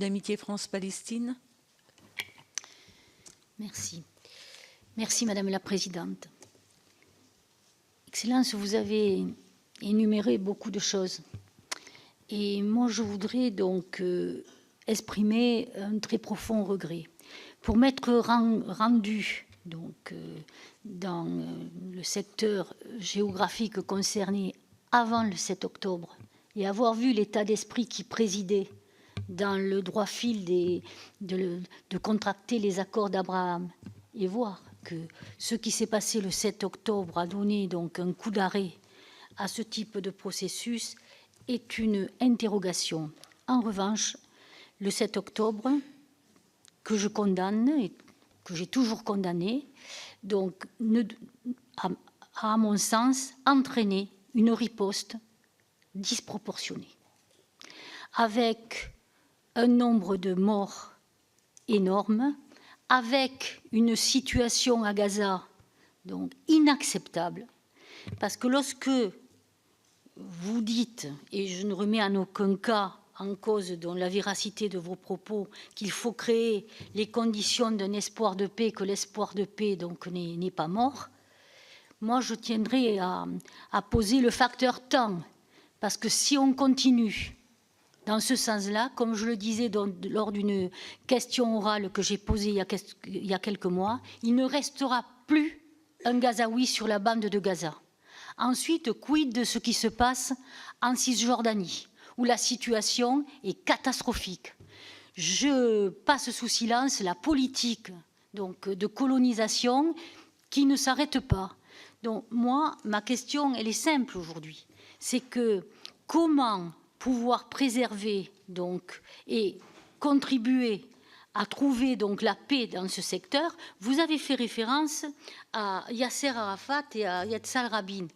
d'amitié France-Palestine. Merci. Merci, Madame la Présidente. Excellence, vous avez énuméré beaucoup de choses. Et moi, je voudrais donc exprimer un très profond regret. Pour m'être rendu donc, dans le secteur géographique concerné avant le 7 octobre et avoir vu l'état d'esprit qui présidait dans le droit fil de contracter les accords d'Abraham et voir que ce qui s'est passé le 7 octobre a donné donc un coup d'arrêt à ce type de processus est une interrogation. En revanche, le 7 octobre, que je condamne et que j'ai toujours condamné, donc a, à mon sens, entraîné une riposte disproportionnée, avec un nombre de morts énorme, avec une situation à Gaza donc inacceptable, parce que lorsque vous dites, et je ne remets en aucun cas en cause dans la véracité de vos propos, qu'il faut créer les conditions d'un espoir de paix, que l'espoir de paix donc n'est pas mort, moi je tiendrai à poser le facteur temps, parce que si on continue dans ce sens-là, comme je le disais lors d'une question orale que j'ai posée il y a quelques mois, il ne restera plus un Gazaoui sur la bande de Gaza. Ensuite, quid de ce qui se passe en Cisjordanie, où la situation est catastrophique. Je passe sous silence la politique donc, de colonisation qui ne s'arrête pas. Donc moi, ma question, elle est simple aujourd'hui. C'est que comment pouvoir préserver donc, et contribuer à trouver donc la paix dans ce secteur? Vous avez fait référence à Yasser Arafat et à Yitzhak Rabin.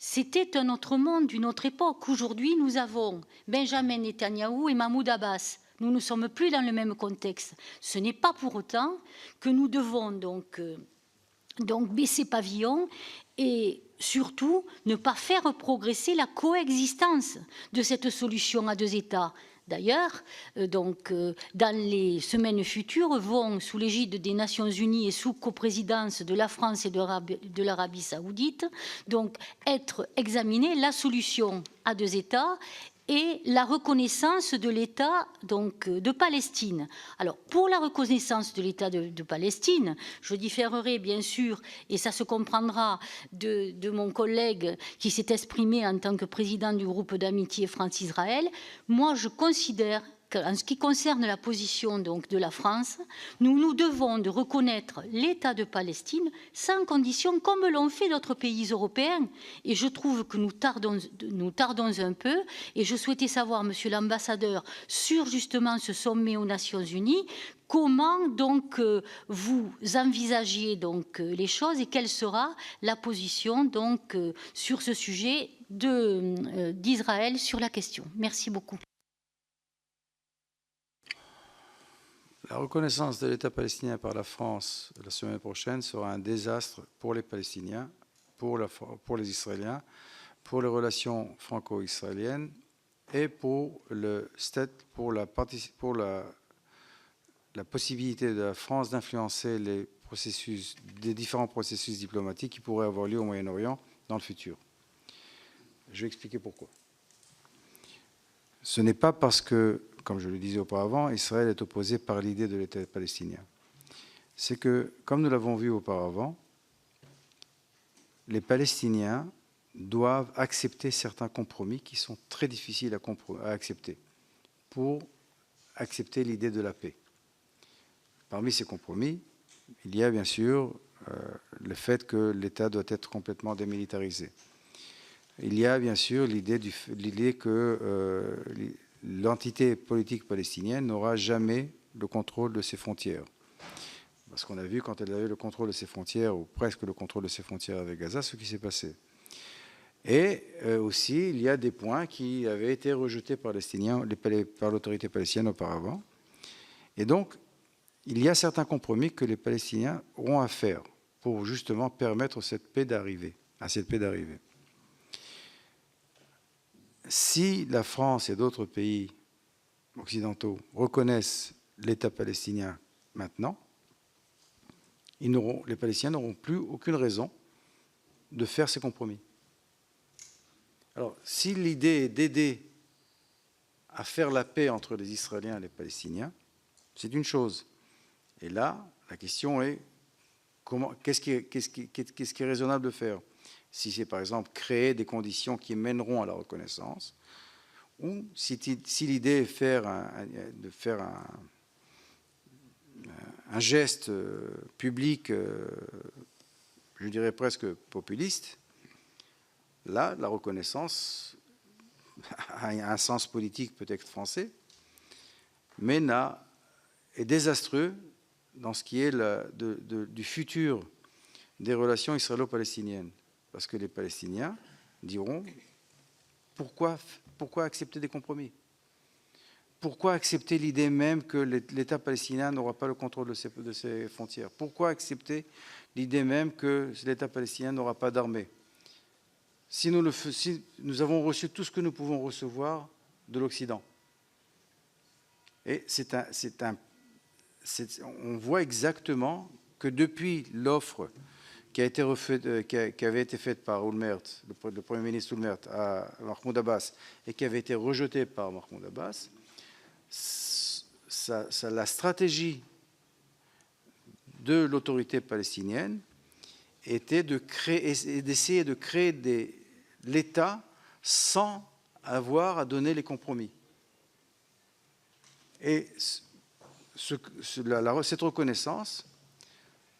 C'était un autre monde, une autre époque. Aujourd'hui, nous avons Benjamin Netanyahou et Mahmoud Abbas. Nous ne sommes plus dans le même contexte. Ce n'est pas pour autant que nous devons donc baisser pavillon et surtout ne pas faire progresser la coexistence de cette solution à deux États. D'ailleurs, dans les semaines futures, vont, sous l'égide des Nations Unies et sous coprésidence de la France et de l'Arabie Saoudite, donc être examinée la solution à deux États et la reconnaissance de l'État de Palestine. Alors, pour la reconnaissance de l'État de Palestine, je différerai bien sûr, et ça se comprendra, de mon collègue qui s'est exprimé en tant que président du groupe d'amitié France-Israël. Moi, je considère qu'en ce qui concerne la position donc, de la France, nous devons de reconnaître l'État de Palestine sans condition, comme l'ont fait d'autres pays européens. Et je trouve que nous tardons un peu. Et je souhaitais savoir, Monsieur l'ambassadeur, sur justement ce sommet aux Nations Unies, comment donc vous envisagiez donc les choses et quelle sera la position donc sur ce sujet d'Israël sur la question. Merci beaucoup. La reconnaissance de l'État palestinien par la France la semaine prochaine sera un désastre pour les Palestiniens, pour les Israéliens, pour les relations franco-israéliennes et pour la possibilité de la France d'influencer les différents processus diplomatiques qui pourraient avoir lieu au Moyen-Orient dans le futur. Je vais expliquer pourquoi. Ce n'est pas parce que, comme je le disais auparavant, Israël est opposé par l'idée de l'État palestinien. C'est que, comme nous l'avons vu auparavant, les Palestiniens doivent accepter certains compromis qui sont très difficiles à accepter pour accepter l'idée de la paix. Parmi ces compromis, il y a bien sûr le fait que l'État doit être complètement démilitarisé. Il y a bien sûr l'idée que l'entité politique palestinienne n'aura jamais le contrôle de ses frontières. Parce qu'on a vu quand elle avait le contrôle de ses frontières, ou presque le contrôle de ses frontières avec Gaza, ce qui s'est passé. Et aussi, il y a des points qui avaient été rejetés par l'autorité palestinienne auparavant. Et donc, il y a certains compromis que les Palestiniens auront à faire pour justement permettre à cette paix d'arriver. Si la France et d'autres pays occidentaux reconnaissent l'État palestinien maintenant, les Palestiniens n'auront plus aucune raison de faire ces compromis. Alors, si l'idée est d'aider à faire la paix entre les Israéliens et les Palestiniens, c'est une chose. Et là, la question est qu'est-ce qui est raisonnable de faire? Si c'est par exemple créer des conditions qui mèneront à la reconnaissance, ou si l'idée est de faire un geste public, je dirais presque populiste, là, la reconnaissance a un sens politique peut-être français, mais est désastreux dans ce qui est du futur des relations israélo-palestiniennes. Parce que les Palestiniens diront pourquoi accepter des compromis? Pourquoi accepter l'idée même que l'État palestinien n'aura pas le contrôle de ses frontières? Pourquoi accepter l'idée même que l'État palestinien n'aura pas d'armée? Si nous avons reçu tout ce que nous pouvons recevoir de l'Occident. Et on voit exactement que depuis l'offre qui avait été faite par Olmert, le Premier ministre Olmert, à Mahmoud Abbas, et qui avait été rejetée par Mahmoud Abbas, la stratégie de l'autorité palestinienne était d'essayer de créer l'État sans avoir à donner les compromis. Et cette reconnaissance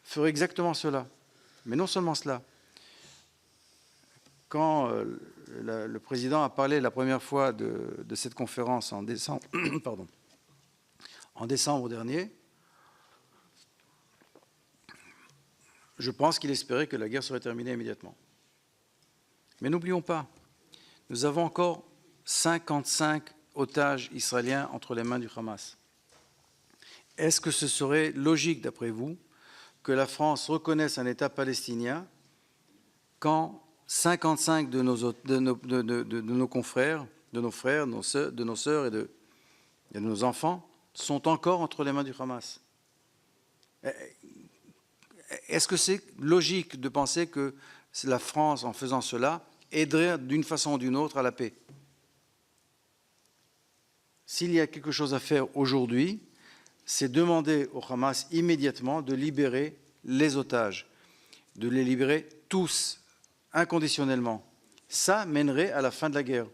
ferait exactement cela. Mais non seulement cela. Quand le président a parlé la première fois de cette conférence en décembre, en décembre dernier, je pense qu'il espérait que la guerre serait terminée immédiatement. Mais n'oublions pas, nous avons encore 55 otages israéliens entre les mains du Hamas. Est-ce que ce serait logique, d'après vous, que la France reconnaisse un État palestinien quand 55 de nos confrères, de nos frères, de nos sœurs et de nos enfants sont encore entre les mains du Hamas? Est-ce que c'est logique de penser que la France, en faisant cela, aiderait d'une façon ou d'une autre à la paix? S'il y a quelque chose à faire aujourd'hui, c'est demander au Hamas immédiatement de libérer les otages, de les libérer tous, inconditionnellement. Ça mènerait à la fin de la guerre.